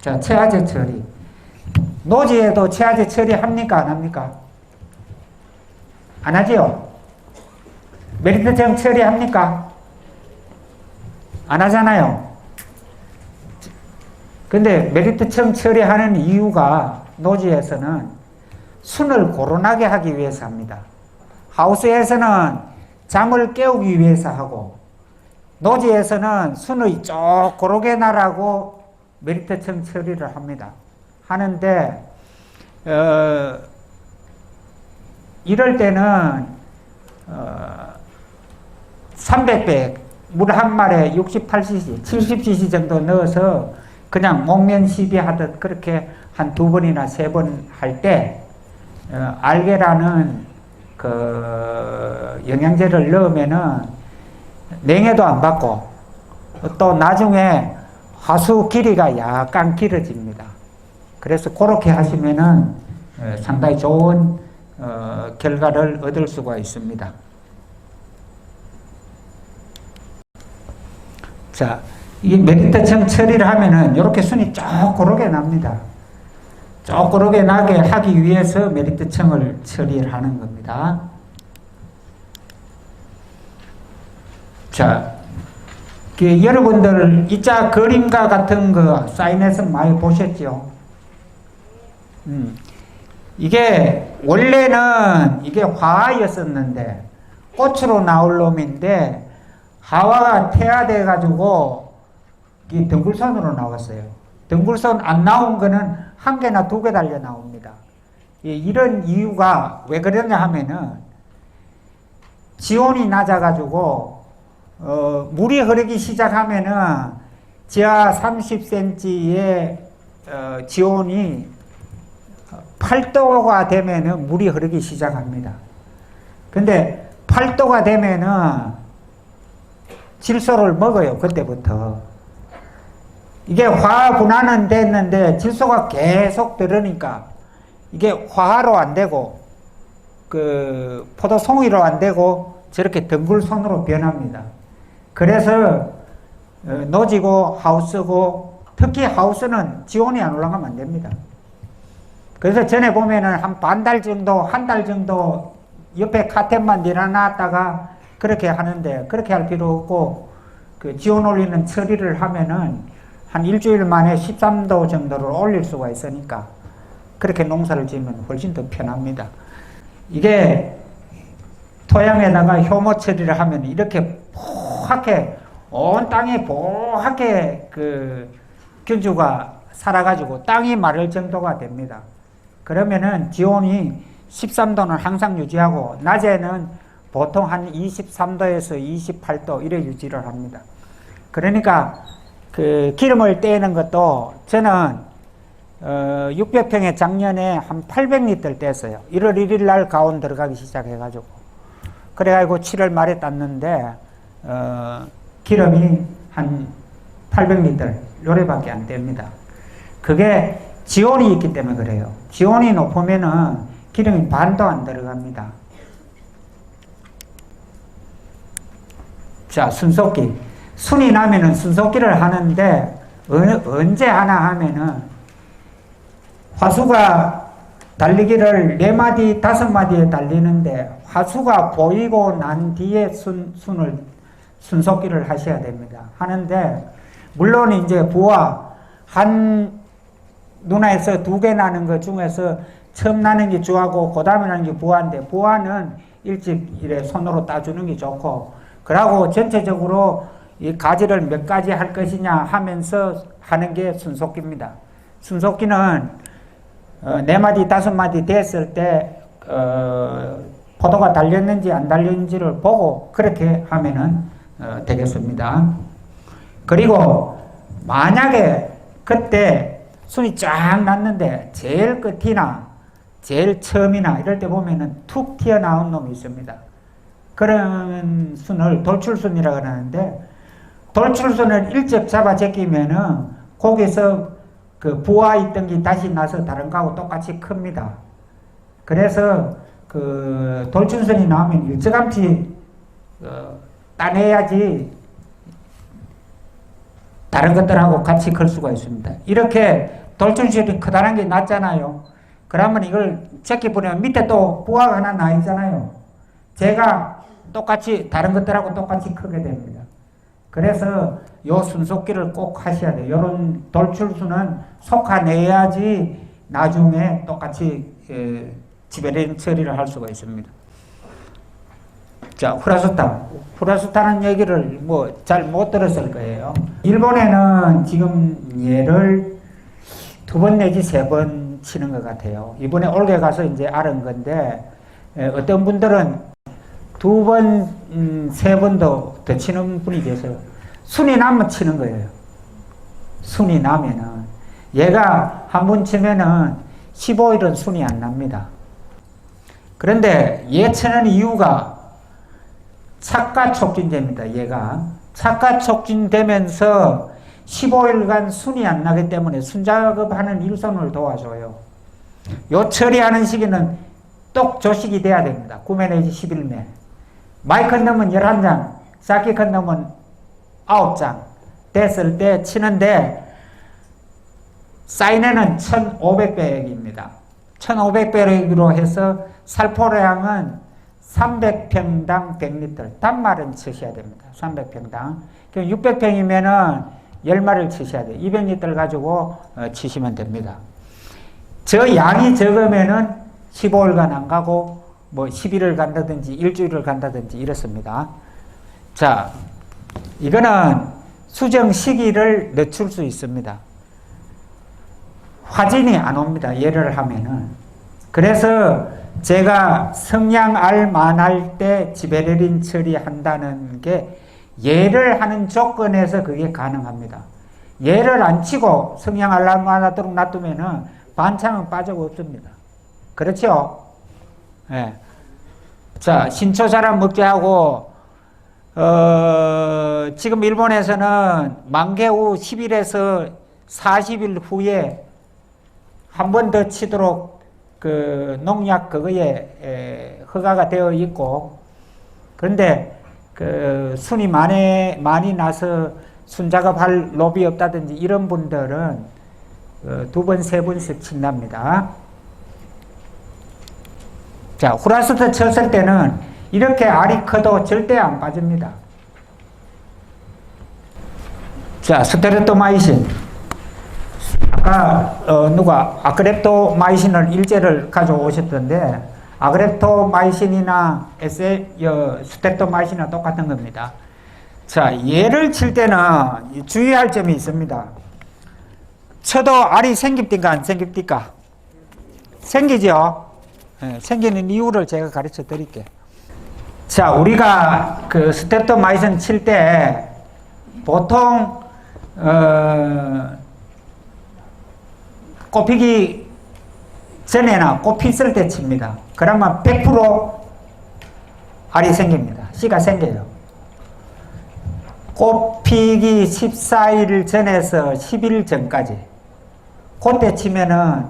자, 체화제 처리. 노지에도 체화제 처리합니까? 안 합니까? 안 하지요? 메리트청 처리합니까? 안 하잖아요. 근데 메리트청 처리하는 이유가 노지에서는 순을 고른하게 하기 위해서 합니다. 하우스에서는 잠을 깨우기 위해서 하고, 노지에서는 순을 쭉 고르게 나라고 메리트청 처리를 합니다. 하는데 이럴 때는 300배 물 한 말에 68cc, 70cc 정도 넣어서 그냥 목면 시비하듯 그렇게 한 2번이나 3번 할 때 알게라는 그 영양제를 넣으면은 냉해도 안 받고 또 나중에 하수 길이가 약간 길어집니다. 그래서 그렇게 하시면은 상당히 좋은 결과를 얻을 수가 있습니다. 자, 이 메리트청 처리를 하면은 이렇게 순이 쭉 고르게 납니다. 쭉 고르게 나게 하기 위해서 메리트청을 처리를 하는 겁니다. 자, 여러분들 이자 그림과 같은 거 사인에서 많이 보셨죠? 이게 원래는 이게 화였었는데 꽃으로 나올 놈인데 하와가 태화돼 가지고 이 덩굴선으로 나왔어요. 덩굴선 안 나온 거는 1개나 2개 달려 나옵니다. 이런 이유가 왜 그러냐 하면은 지온이 낮아 가지고 물이 흐르기 시작하면은 지하 30cm의 지온이 8도가 되면은 물이 흐르기 시작합니다. 근데 8도가 되면은 질소를 먹어요. 그때부터. 이게 화분화는 됐는데 질소가 계속 들으니까 이게 화로 안 되고 그 포도송이로 안 되고 저렇게 덩굴손으로 변합니다. 그래서 노지고 하우스고 특히 하우스는 지온이 안 올라가면 안 됩니다. 그래서 전에 보면은 한 반달 정도, 한 달 정도 옆에 카텐만 내려놨다가 그렇게 하는데 그렇게 할 필요 없고 그 지온 올리는 처리를 하면은 한 일주일 만에 13도 정도를 올릴 수가 있으니까 그렇게 농사를 지으면 훨씬 더 편합니다. 이게 토양에다가 효모 처리를 하면 이렇게 포하게 온 땅에 포하게 그 균주가 살아가지고 땅이 마를 정도가 됩니다. 그러면은 지온이 13도는 항상 유지하고 낮에는 보통 한 23도에서 28도 이래 유지를 합니다. 그러니까 그 기름을 떼는 것도 저는 600평에 작년에 한 800리터를 뗐어요. 1월 1일 날 가온 들어가기 시작해가지고 그래가지고 7월 말에 땄는데 기름이 한 800리터 요래밖에 안 됩니다. 그게 지온이 있기 때문에 그래요. 지온이 높으면은 기름이 반도 안 들어갑니다. 자, 순속기. 순이 나면은 순속기를 하는데 언제 하나 하면은 화수가 달리기를 4마디, 5마디에 달리는데 화수가 보이고 난 뒤에 순속기를 하셔야 됩니다. 하는데 물론 이제 부화 한 눈에서 2개 나는 것 중에서 처음 나는 게 주하고 그 다음에 나는 게 부화인데 부화는 일찍 이래 손으로 따주는 게 좋고 그러고 전체적으로 이 가지를 몇 가지 할 것이냐 하면서 하는 게 순속기입니다. 순속기는 4마디, 5마디 됐을 때 포도가 달렸는지 안 달렸는지를 보고 그렇게 하면은 되겠습니다. 그리고 만약에 그때 순이 쫙 났는데 제일 끝이나 제일 처음이나 이럴 때 보면은 툭 튀어나온 놈이 있습니다. 그런 순을 돌출순이라고 하는데 돌출순을 일찍 잡아 제끼면은 거기서 그 부화 있던 게 다시 나서 다른 거하고 똑같이 큽니다. 그래서 그 돌출순이 나오면 일찌감치 따내야지 다른 것들하고 같이 클 수가 있습니다. 이렇게 돌출시설이 커다란 게 낫잖아요. 그러면 이걸 제끼 보내면 밑에 또 부하가 하나 나 있잖아요. 제가 똑같이 다른 것들하고 똑같이 크게 됩니다. 그래서 요 순속기를 꼭 하셔야 돼요. 이런 돌출수는 속아내야지 나중에 똑같이 지배련 처리를 할 수가 있습니다. 자, 후라스타. 후라스타는 얘기를 뭐 잘 못 들었을 거예요. 일본에는 지금 얘를 2번 내지 3번 치는 것 같아요. 이번에 올해 가서 이제 알은 건데, 어떤 분들은 2번, 3번도 더 치는 분이 계세요. 순이 나면 치는 거예요. 순이 나면은. 얘가 한 번 치면은 15일은 순이 안 납니다. 그런데 얘 치는 이유가 착가 촉진됩니다. 얘가 착가 촉진되면서 15일간 순이 안 나기 때문에 순작업하는 일손을 도와줘요. 요 처리하는 시기는 똑 조식이 돼야 됩니다. 9매 내지 11매. 마이 컨덤은 11장, 사키 컨덤은 9장 됐을 때 치는데 사인회는 1500배액입니다. 1500배액으로 해서 살포량은 300평당 100리터. 단말은 치셔야 됩니다. 300평당. 그럼 600평이면은 10마리를 치셔야 돼요. 200리터를 가지고 치시면 됩니다. 저 양이 적으면은 15일간 안 가고 뭐 10일을 간다든지 일주일을 간다든지 이렇습니다. 자, 이거는 수정 시기를 늦출 수 있습니다. 화진이 안 옵니다. 얘를 하면은. 그래서 제가 성냥알 만할 때 지베레린 처리한다는 게 얘를 하는 조건에서 그게 가능합니다. 얘를 안 치고 성냥알 만하도록 놔두면은 반창은 빠져가 없습니다. 그렇죠? 예. 자, 신초자란 먹게 하고, 지금 일본에서는 만개 후 10일에서 40일 후에 한 번 더 치도록 그 농약 그거에 허가가 되어 있고, 그런데 그 순이 많이 나서 순작업할 롭이 없다든지 이런 분들은 2번, 3번씩 친답니다. 자, 후라스트 쳤을 때는 이렇게 알이 커도 절대 안 빠집니다. 자, 스테레토마이신. 아까 누가 아그랩토마이신을 일제를 가져오셨던데 아그랩토마이신이나 스테레토마이신이나 똑같은 겁니다. 자, 얘를 칠 때는 주의할 점이 있습니다. 쳐도 알이 생깁니까 안 생깁니까? 생기죠? 네, 생기는 이유를 제가 가르쳐 드릴게요. 자, 우리가 그 스테레토마이신 칠 때 보통 꽃피기 전에나 꽃 피을 때 칩니다. 그러면 100% 알이 생깁니다. 씨가 생겨요. 꽃 피기 14일 전에서 10일 전까지 그때 치면은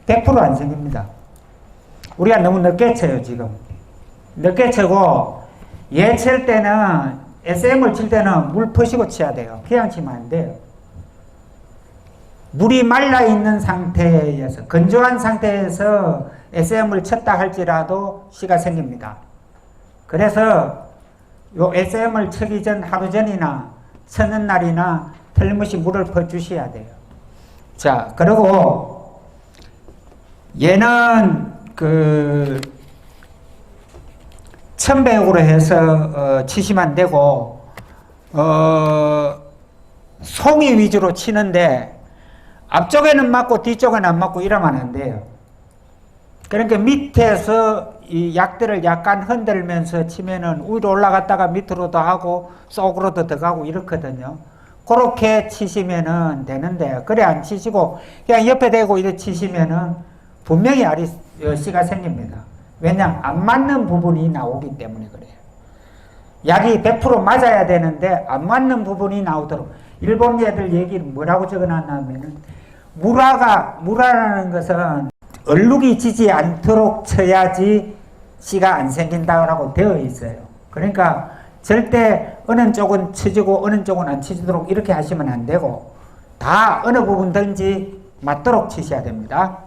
100% 안 생깁니다. 우리가 너무 늦게 쳐요. 지금 늦게 치고 얘 칠 때는 SM을 칠 때는 물 퍼시고 쳐야 돼요. 그냥 치면 안 돼요. 물이 말라있는 상태에서 건조한 상태에서 SM을 쳤다 할지라도 씨가 생깁니다. 그래서 요 SM을 치기 전 하루 전이나 쳐는 날이나 틀림없이 물을 퍼주셔야 돼요. 자, 그리고 얘는 그 천배역으로 해서 치시면 안 되고 송이 위주로 치는데 앞쪽에는 맞고 뒤쪽에는 안 맞고 이러면 안 돼요. 그러니까 밑에서 이 약들을 약간 흔들면서 치면은 위로 올라갔다가 밑으로도 하고 속으로도 들어가고 이렇거든요. 그렇게 치시면은 되는데, 그래 안 치시고 그냥 옆에 대고 이렇게 치시면은 분명히 알이 씨가 생깁니다. 왜냐하면 안 맞는 부분이 나오기 때문에 그래요. 약이 100% 맞아야 되는데 안 맞는 부분이 나오도록. 일본 애들 얘기를 뭐라고 적어놨냐면은 무라라는 것은 얼룩이 지지 않도록 쳐야지 씨가 안 생긴다고 되어 있어요. 그러니까 절대 어느 쪽은 치지고 어느 쪽은 안 치지도록 이렇게 하시면 안 되고 다 어느 부분든지 맞도록 치셔야 됩니다.